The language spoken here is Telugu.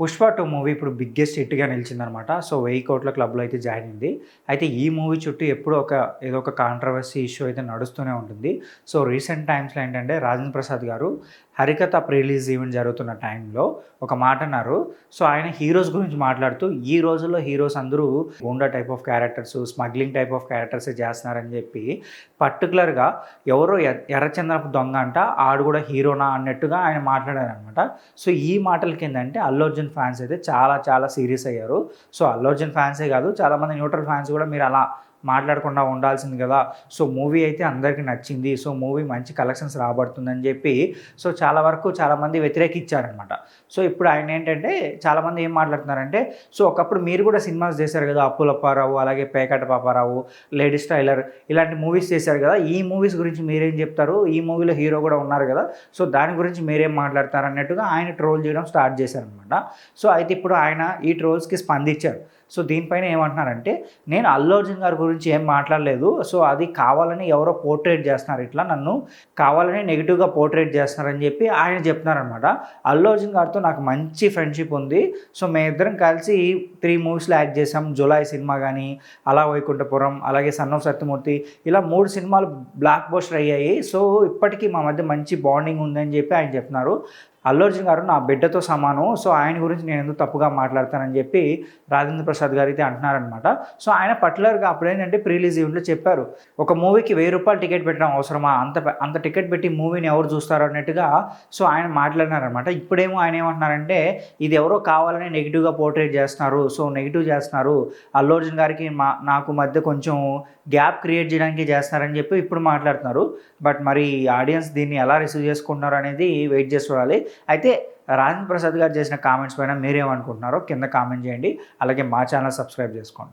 పుష్ప 2 మూవీ ఇప్పుడు బిగ్గెస్ట్ హిట్‌గా నిలిచిందనమాట. సో, 1000 కోట్ల క్లబ్‌లో అయితే జాయిన్ అయింది. అయితే ఈ మూవీ చుట్టూ ఎప్పుడూ ఏదో ఒక కాంట్రోవర్సీ ఇష్యూ అయితే నడుస్తూనే ఉంటుంది. సో, రీసెంట్ టైమ్స్‌లో ఏంటంటే రాజేంద్ర ప్రసాద్ గారు 'హరికథ' ప్రీ రిలీజ్ ఈవెంట్ జరుగుతున్న టైంలో ఒక మాట అన్నారు. సో, ఆయన హీరోస్ గురించి మాట్లాడుతూ ఈ రోజుల్లో హీరోస్ అందరూ goonda type of characters, smuggling type of క్యారెక్టర్సే చేస్తున్నారని చెప్పి పర్టిక్యులర్‌గా ఎవరో ఎర్రచందనపు దొంగ అంట ఆడు కూడా హీరోనా అన్నట్టుగా ఆయన మాట్లాడారనమాట. సో, ఈ మాటలకేందంటే అల్లు అర్జున్ ఫ్యాన్స్ అయితే చాలా చాలా సీరియస్ అయ్యారు. సో, అల్లు అర్జున్ ఫ్యాన్సే కాదు చాలామంది న్యూట్రల్ ఫ్యాన్స్ కూడా మీరు అలా మాట్లాడకుండా ఉండాల్సింది కదా! సో, మూవీ అయితే అందరికి నచ్చింది. సో, మూవీ మంచి కలెక్షన్స్ రాబడుతుందని చెప్పి సో, చాలా వరకు చాలామంది వ్యతిరేకించారనమాట. సో, ఇప్పుడు ఆయనేంటంటే చాలామంది ఏం మాట్లాడుతున్నారంటే, సో, ఒకప్పుడు మీరు కూడా సినిమాస్ చేశారు కదా! 'అప్పుల అప్పారావు' అలాగే 'పేకాట పాపారావు', 'లేడీస్ టైలర్' ఇలాంటి మూవీస్ చేశారు కదా! ఈ మూవీస్ గురించి మీరేం చెప్తారు? ఈ మూవీలో హీరో కూడా ఉన్నారు కదా! సో, దాని గురించి మీరేం మాట్లాడతారు అన్నట్టుగా ఆయన ట్రోల్ చేయడం స్టార్ట్ చేశారనమాట. సో, అయితే ఇప్పుడు ఆయన ఈ ట్రోల్స్‌కి స్పందించారు. సో, దీనిపైన ఏమంటున్నారంటే, నేను అల్లు అర్జున్ గారి గురించి ఏం మాట్లాడలేదు. సో, అది కావాలని ఎవరో పోర్ట్రేట్ చేస్తున్నారు. ఇట్లా నన్ను కావాలని నెగిటివ్‌గా పోర్ట్రేట్ చేస్తున్నారని చెప్పి ఆయన చెప్తున్నారనమాట. అల్లు అర్జున్ గారితో నాకు మంచి ఫ్రెండ్‌షిప్ ఉంది. సో, మేమిద్దరం కలిసి 3 మూవీస్‌లో యాక్ట్ చేసాం. 'జులాయి' సినిమా గానీ, 'అల వైకుంఠపురం' అలాగే 'సన్ ఆఫ్ సత్యమూర్తి' ఇలా 3 సినిమాలు బ్లాక్ బస్టర్ అయ్యాయి. సో, ఇప్పటికీ మా మధ్య మంచి బాండింగ్ ఉందని చెప్పి ఆయన చెప్తున్నారు. అల్లు అర్జున్ గారు నా బిడ్డతో సమానం. సో, ఆయన గురించి నేను ఎందుకు తప్పుగా మాట్లాడతానని చెప్పి రాజేంద్ర ప్రసాద్ గారు అయితే అంటున్నారనమాట. సో, ఆయన పర్టిక్యులర్‌గా అప్పుడేంటంటే ప్రీ రిలీజ్ ఈవెంట్‌లో చెప్పారు. ఒక మూవీకి రూ. 1000 టికెట్ పెట్టడం అవసరమా? అంత టికెట్ పెట్టి మూవీని ఎవరు చూస్తారు అన్నట్టుగా సో, ఆయన మాట్లాడినారనమాట. ఇప్పుడేమో ఆయన ఏమంటున్నారంటే, ఇది ఎవరో కావాలని నెగిటివ్‌గా పోర్ట్రేట్ చేస్తున్నారు. సో, నెగిటివ్ చేస్తున్నారు. అల్లు అర్జున్ గారికి నాకు మధ్య కొంచెం గ్యాప్ క్రియేట్ చేయడానికి చేస్తున్నారని చెప్పి ఇప్పుడు మాట్లాడుతున్నారు. బట్ మరి ఆడియన్స్ దీన్ని ఎలా రిసీవ్ చేసుకుంటున్నారు అనేది వెయిట్ చేసి చూడాలి. అయితే రాజేంద్ర ప్రసాద్ గారు చేసిన కామెంట్స్ పైన మీరేమనుకుంటున్నారో కింద కామెంట్ చేయండి. అలాగే మా ఛానల్ సబ్స్క్రైబ్ చేసుకోండి.